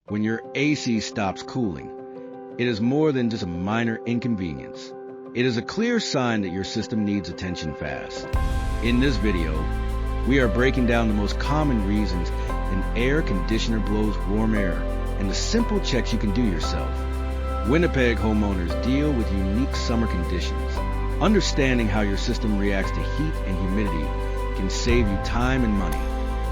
When your AC stops cooling, it is more than just a minor inconvenience. It is a clear sign that your system needs attention fast. In this video, we are breaking down the most common reasons an air conditioner blows warm air and the simple checks you can do yourself. Winnipeg homeowners deal with unique summer conditions. Understanding how your system reacts to heat and humidity can save you time and money.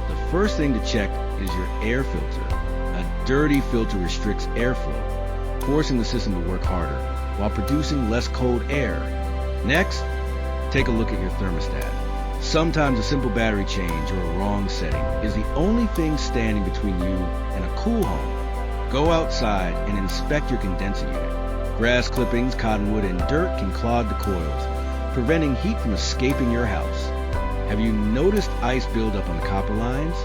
The first thing to check is your air filter. A dirty filter restricts airflow, forcing the system to work harder while producing less cold air. Next, take a look at your thermostat. Sometimes a simple battery change or a wrong setting is the only thing standing between you and a cool home. Go outside and inspect your condenser unit. Grass clippings, cottonwood, and dirt can clog the coils, preventing heat from escaping your house. Have you noticed ice buildup on the copper lines?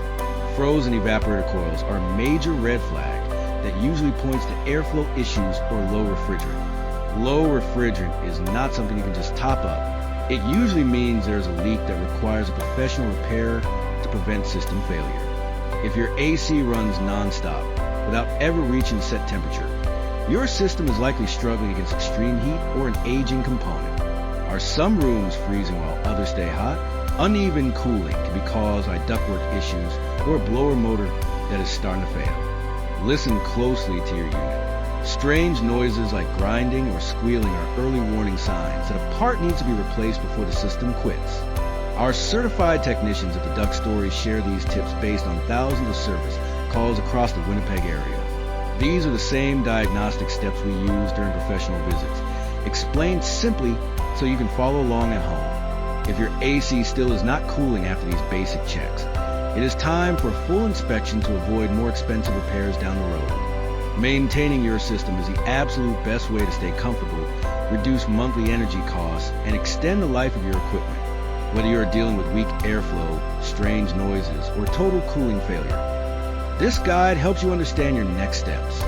Frozen evaporator coils are a major red flag that usually points to airflow issues or low refrigerant. Low refrigerant is not something you can just top up. It usually means there's a leak that requires a professional repair to prevent system failure. If your AC runs non-stop without ever reaching set temperature, your system is likely struggling against extreme heat or an aging component. Are some rooms freezing while others stay hot? Uneven cooling can be caused by ductwork issues or a blower motor that is starting to fail. Listen closely to your unit. Strange noises like grinding or squealing are early warning signs that a part needs to be replaced before the system quits. Our certified technicians at the Duct Stories share these tips based on thousands of service calls across the Winnipeg area. These are the same diagnostic steps we use during professional visits, explained simply so you can follow along at home. If your AC still is not cooling after these basic checks, it is time for a full inspection to avoid more expensive repairs down the road. Maintaining your system is the absolute best way to stay comfortable, reduce monthly energy costs, and extend the life of your equipment. Whether you are dealing with weak airflow, strange noises, or total cooling failure, this guide helps you understand your next steps.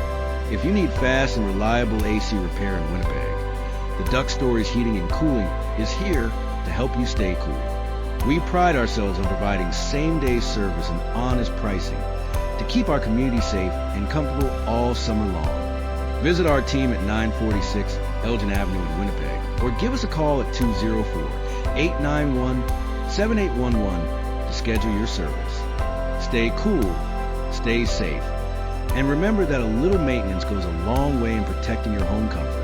If you need fast and reliable AC repair in Winnipeg, the Duct Stories Heating and Cooling is here to help you stay cool. We pride ourselves on providing same-day service and honest pricing to keep our community safe and comfortable all summer long. Visit our team at 946 Elgin Avenue in Winnipeg or give us a call at 204-891-7811 to schedule your service. Stay cool, stay safe, and remember that a little maintenance goes a long way in protecting your home comfort.